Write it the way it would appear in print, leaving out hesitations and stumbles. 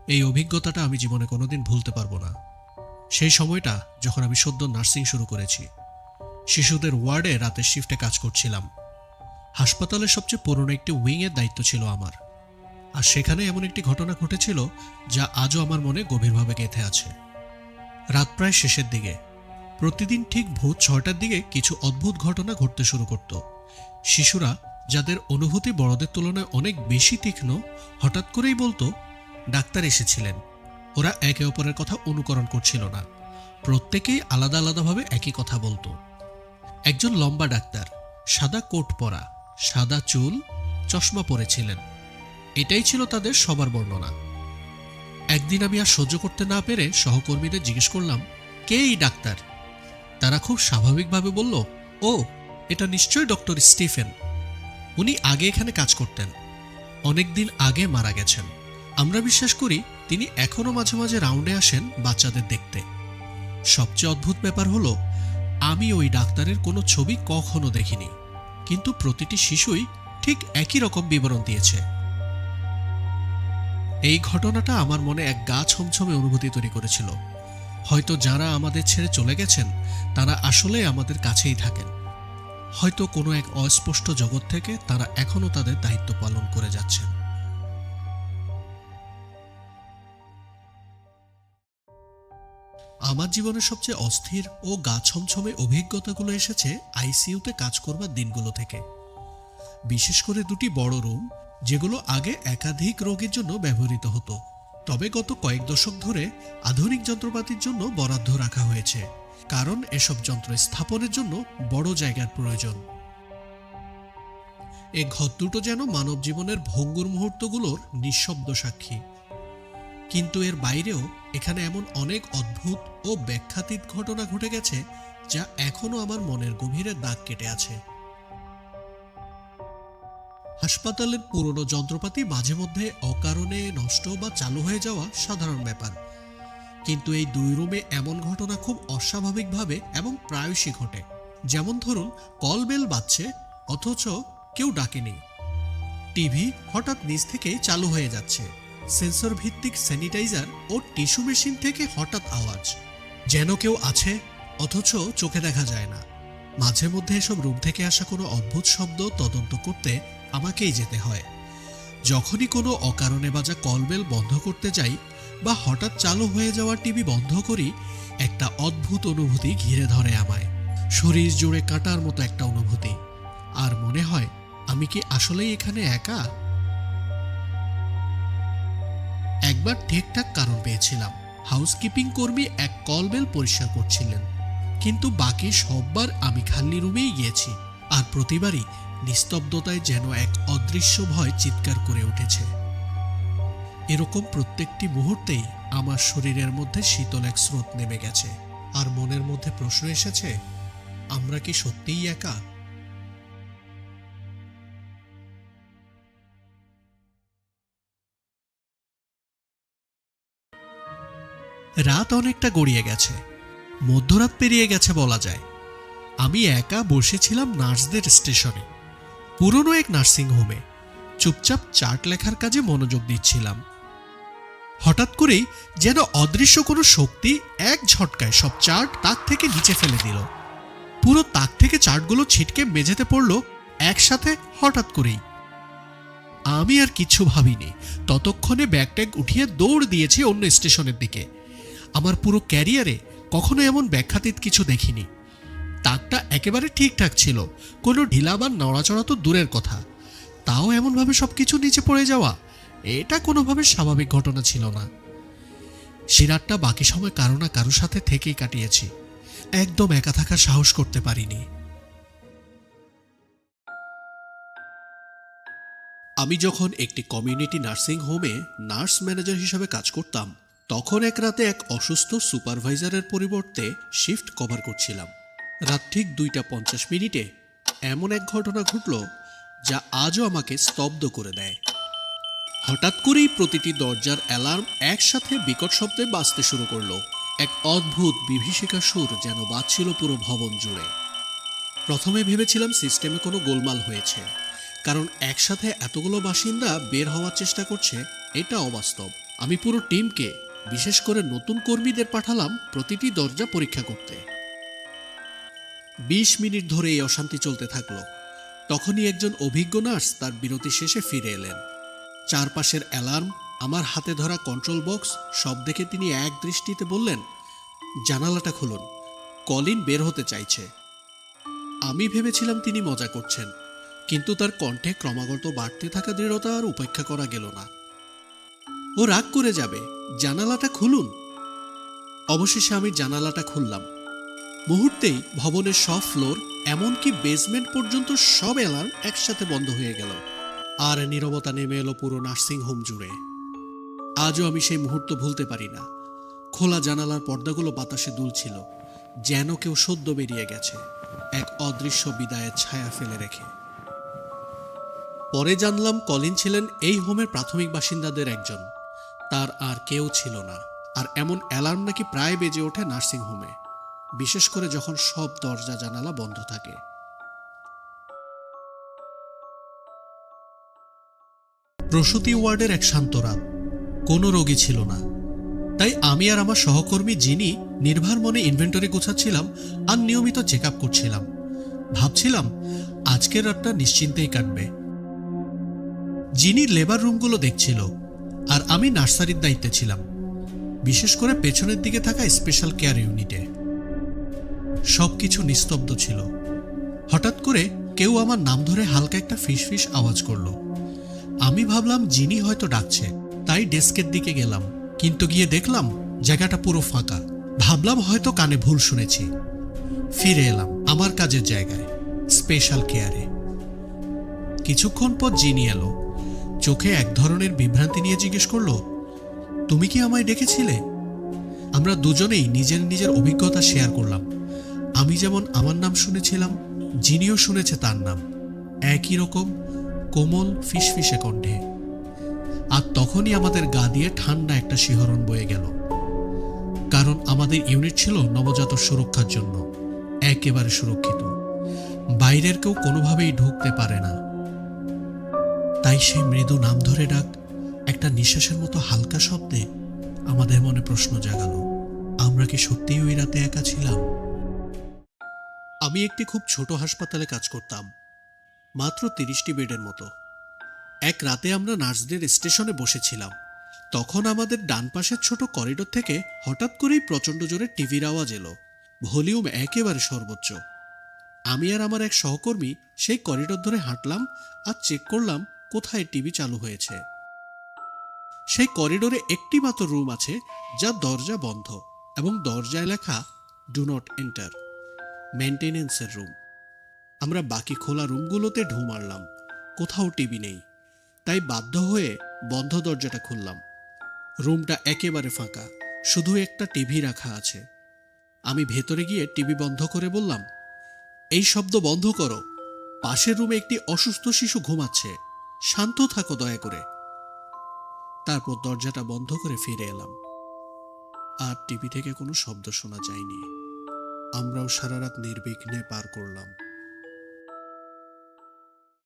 এই অভিজ্ঞতাটা আমি জীবনে কোনোদিন ভুলতে পারবো না। সেই সময়টা যখন আমি সদ্য নার্সিং শুরু করেছি, শিশুদের ওয়ার্ডে রাতের শিফটে কাজ করছিলাম। হাসপাতালের সবচেয়ে পুরনো একটি উইংয়ের দায়িত্ব ছিল আমার। আর সেখানে এমন একটি ঘটনা ঘটেছিল যা আজও আমার মনে গভীরভাবে গেঁথে আছে। রাত প্রায় শেষের দিকে, প্রতিদিন ঠিক ভোর 6টার দিকে কিছু অদ্ভুত ঘটনা ঘটতে শুরু করত। শিশুরা, যাদের অনুভূতি বড়দের তুলনায় অনেক বেশি তীক্ষ্ণ, হঠাৎ করেই বলতো ডাক্তার এসেছিলেন। ওরা একে অপরের কথা অনুকরণ করছিল না, প্রত্যেকেই আলাদা আলাদাভাবে একই কথা বলতো। একজন লম্বা ডাক্তার, সাদা কোট পরা, সাদা চুল, চশমা পরেছিলেন। এটাই ছিল তাদের সবার বর্ণনা। একদিন আমি আর সহ্য করতে না পেরে সহকর্মীদের জিজ্ঞেস করলাম, কে এই ডাক্তার? তারা খুব স্বাভাবিকভাবে বলল, ও, এটা নিশ্চয়ই ডক্টর স্টিফেন। উনি আগে এখানে কাজ করতেন, অনেক দিন আগে মারা গেছেন। আমরা বিশ্বাস করি তিনি এখনো মাঝে মাঝে রাউন্ডে আসেন বাচ্চাদের দেখতে। সবচেয়ে অদ্ভুত ব্যাপার হলো, আমি ওই ডাক্তারের কোনো ছবি কখনো দেখিনি, কিন্তু প্রতিটি শিশুই ঠিক একই রকম বিবরণ দিয়েছে। এই ঘটনাটা আমার মনে এক গা ছমছমে অনুভূতি তৈরি করেছিল। হয়তো যারা আমাদের ছেড়ে চলে গেছেন তারা আসলে আমাদের কাছেই থাকেন। হয়তো কোনো এক অস্পষ্ট জগৎ থেকে তারা এখনো তাদের দায়িত্ব পালন করে যাচ্ছেন। আমার জীবনের সবচেয়ে অস্থির ও গা ছমছমে অভিজ্ঞতাগুলো এসেছে আইসিইউতে কাজ করবার দিনগুলো থেকে। বিশেষ করে দুটি বড় রুম, যেগুলো আগে একাধিক রোগীর জন্য ব্যবহৃত হতো, তবে গত কয়েক দশক ধরে আধুনিক যন্ত্রপাতির জন্য বরাদ্দ রাখা হয়েছে, কারণ এসব যন্ত্র স্থাপনের জন্য বড় জায়গার প্রয়োজন। এ ঘর দুটো যেন মানব জীবনের ভঙ্গুর মুহূর্তগুলোর নিঃশব্দ সাক্ষী। কিন্তু এর বাইরেও এখানে এমন অনেক অদ্ভুত ও ব্যাখ্যাতীত ঘটনা ঘটে গেছে যা এখনো আমার মনের গভীরে দাগ কেটে আছে। হাসপাতালের পুরনো যন্ত্রপাতি মাঝে মধ্যে অকারণে নষ্ট বা চালু হয়ে যাওয়া সাধারণ ব্যাপার, কিন্তু এই দুই রুমে এমন ঘটনা খুব অস্বাভাবিকভাবে এবং প্রায়শই ঘটে। যেমন ধরুন, কল বেল বাজছে অথচ কেউ ডাকেনি, টিভি হঠাৎ নিচ থেকেই চালু হয়ে যাচ্ছে, সেন্সর ভিত্তিক স্যানিটাইজার ও টিস্যু মেশিন থেকে হঠাৎ আওয়াজ, যেন কেউ আছে অথচ চোখে দেখা যায় না। মাঝে মধ্যে এসব রুম থেকে আসা কোনো অদ্ভুত শব্দ তদন্ত করতে আমাকেই যেতে হয়। যখনই কোনো অকারণে বাজা কলবেল বন্ধ করতে যাই বা হঠাৎ চালু হয়ে যাওয়া টিভি বন্ধ করি, একটা অদ্ভুত অনুভূতি ঘিরে ধরে আমায়। শরীর জুড়ে কাটার মতো একটা অনুভূতি, আর মনে হয় আমি কি আসলেই এখানে একা? একবার ঠিকঠাক কারণ পেয়েছিলাম। হাউসকিপিং কর্মী এক কলবেল পরিষ্কার করছিলেন, কিন্তু বাকি সববার আমি খালি রুমেই গিয়েছি, আর প্রতিবারই নিস্তব্ধতায় যেন এক অদৃশ্য ভয় চিৎকার করে উঠেছে। এরকম প্রত্যেকটি মুহূর্তেই আমার শরীরের মধ্যে শীতল এক স্রোত নেমে গেছে, আর মনের মধ্যে প্রশ্ন এসেছে, আমরা কি সত্যিই একা? রাত অনেকটা গড়িয়ে গেছে, মধ্যরাত পেরিয়ে গেছে বলা যায়। আমি একা বসেছিলাম নার্সদের স্টেশনে, পুরনো এক নার্সিং হোমে, চুপচাপ চার্ট লেখার কাজে মনোযোগ দিচ্ছিলাম। হঠাৎ করেই যেন অদৃশ্য কোনো শক্তি এক ঝটকায় সব চার্ট তাক থেকে নিচে ফেলে দিল। পুরো তাক থেকে চার্টগুলো ছিটকে মেঝেতে পড়ল একসাথে, হঠাৎ করেই। আমি আর কিছু ভাবিনি, ততক্ষণে ব্যাগ ট্যাগ উঠিয়ে দৌড় দিয়েছি অন্য স্টেশনের দিকে। আমার পুরো ক্যারিয়ারে কখনো এমন ব্যাখ্যাতীত কিছু দেখিনি। তাকটা একেবারে ঠিকঠাক ছিল, কোনো ঢিলা বা নড়াচড়া তো দূরের কথা, তাও এমনভাবে সবকিছু নিচে পড়ে যাওয়া, এটা কোনোভাবে স্বাভাবিক ঘটনা ছিল না। সে রাতটা বাকি সময় কারো না কারোর সাথে থেকেই কাটিয়েছি, একদম একা থাকার সাহস করতে পারিনি। আমি যখন একটি কমিউনিটি নার্সিং হোমে নার্স ম্যানেজার হিসেবে কাজ করতাম, তখন এক রাতে এক অসুস্থ সুপারভাইজারের পরিবর্তে শিফট কভার করছিলাম। রাত ঠিক 2:50 এমন এক ঘটনা ঘটল যা আজও আমাকে স্তব্ধ করে দেয়। হঠাৎ করেই প্রতিটি দরজার অ্যালার্ম একসাথে বিকট শব্দে বাজতে শুরু করলো। এক অদ্ভুত বিভীষিকা সুর যেন বাজছিল পুরো ভবন জুড়ে। প্রথমে ভেবেছিলাম সিস্টেমে কোনো গোলমাল হয়েছে, কারণ একসাথে এতগুলো বাসিন্দা বের হওয়ার চেষ্টা করছে, এটা অবাস্তব। আমি পুরো টিমকে, বিশেষ করে নতুন কর্মীদের পাঠালাম প্রতিটি দরজা পরীক্ষা করতে। 20 মিনিট ধরে এই অশান্তি চলতে থাকলো। তখনই একজন অভিজ্ঞ নার্স তার বিরতি শেষে ফিরে এলেন। চারপাশের অ্যালার্ম, আমার হাতে ধরা কন্ট্রোল বক্স সব দেখে তিনি এক দৃষ্টিতে বললেন, জানালাটা খুলুন, কলিন বের হতে চাইছে। আমি ভেবেছিলাম তিনি মজা করছেন, কিন্তু তার কণ্ঠে ক্রমাগত বাড়তে থাকা দৃঢ়তা আর উপেক্ষা করা গেল না। ও রাগ করে যাবে, জানালাটা খুলুন। অবশেষে আমি জানালাটা খুললাম। মুহূর্তেই ভবনের সব ফ্লোর, এমনকি বেসমেন্ট পর্যন্ত সব অ্যালার্ম একসাথে বন্ধ হয়ে গেল। আর নীরবতা নেমে এলো পুরো নার্সিং হোম জুড়ে। আজও আমি সেই মুহূর্ত ভুলতে পারি না। খোলা জানালার পর্দাগুলো বাতাসে দুলছিল, যেন কেউ সদ্য বেরিয়ে গেছে, এক অদৃশ্য বিদায়ের ছায়া ফেলে রেখে। পরে জানলাম কলিন ছিলেন এই হোমের প্রাথমিক বাসিন্দাদের একজন। তার আর কেউ ছিল না। আর এমন অ্যালার্ম নাকি প্রায় বেজে ওঠে নার্সিং হোমে, বিশেষ করে যখন সব দরজা জানালা বন্ধ থাকে। প্রসূতি ওয়ার্ডের এক শান্ত রাত। কোনো রোগী ছিল না। তাই আমি আর আমার সহকর্মী যিনি নির্ভার মনে ইনভেন্টরি গোছাচ্ছিলাম আর নিয়মিত চেক আপ করছিলাম। ভাবছিলাম আজকের রাতটা নিশ্চিন্তেই কাটবে। যিনি লেবার রুমগুলো দেখছিল, আর আমি নার্সারির দায়িত্বে ছিলাম, বিশেষ করে পেছনের দিকে থাকা স্পেশাল কেয়ার ইউনিটে। সবকিছু নিস্তব্ধ ছিল। হঠাৎ করে কেউ আমার নাম ধরে হালকা একটা ফিসফিস আওয়াজ করলো। আমি ভাবলাম যিনি হয়তো ডাকছে, তাই ডেস্কের দিকে গেলাম, কিন্তু গিয়ে দেখলাম জায়গাটা পুরো ফাঁকা। ভাবলাম হয়তো কানে ভুল শুনেছি। ফিরে এলাম আমার কাজের জায়গায়, স্পেশাল কেয়ারে। কিছুক্ষণ পর যিনি এলো, চোখে এক ধরনের বিভ্রান্তি নিয়ে জিজ্ঞেস করলো, তুমি কি আমায় ডেকেছিলে? আমরা দুজনেই নিজের নিজের অভিজ্ঞতা শেয়ার করলাম। আমি যেমন আমার নাম শুনেছিলাম, যিনিও শুনেছে তার নাম, একই রকম কোমল ফিসফিসে কণ্ঠে। আর তখনই আমাদের গা দিয়ে ঠান্ডা একটা শিহরণ বয়ে গেল, কারণ আমাদের ইউনিট ছিল নবজাতক সুরক্ষার জন্য একেবারে সুরক্ষিত। বাইরের কেউ কোনোভাবেই ঢুকতে পারে না। তাই সেই মৃদু নাম ধরে ডাক, একটা নিঃশ্বাসের মতো হালকা শব্দে আমাদের মনে প্রশ্ন জাগালো, আমরা কি সত্যিই ওই রাতে একা ছিলাম? আমি একটি খুব ছোট হাসপাতালে কাজ করতাম, মাত্র 30টি বেডের মতো। এক রাতে আমরা নার্সদের স্টেশনে বসেছিলাম। তখন আমাদের ডান পাশের ছোট করিডোর থেকে হঠাৎ করেই প্রচণ্ড জোরে টিভির আওয়াজ এলো, ভলিউম একেবারে সর্বোচ্চ। আমি আর আমার এক সহকর্মী সেই করিডোর ধরে হাঁটলাম আর চেক করলাম কোথায় টিভি চালু হয়েছে। সেই করিডোরে একটি মাত্র রুম আছে যার দরজা বন্ধ এবং দরজায় লেখা ডু নট এন্টার, মেইনটেনেন্সের রুম। আমরা বাকি খোলা রুমগুলোতে ঢু মারলাম, কোথাও টিভি নেই। তাই বাধ্য হয়ে বন্ধ দরজাটা খুললাম। রুমটা একেবারে ফাঁকা, শুধু একটা টিভি রাখা আছে। আমি ভেতরে গিয়ে টিভি বন্ধ করে বললাম, এই শব্দ বন্ধ করো, পাশের রুমে একটি অসুস্থ শিশু ঘুমাচ্ছে, শান্ত থাকো দয়া করে। তারপর দরজাটা বন্ধ করে ফিরে এলাম। আর টিভি থেকে কোনো শব্দ শোনা যায়নি। আমরাও সারা রাত নির্বিঘ্নে পার করলাম।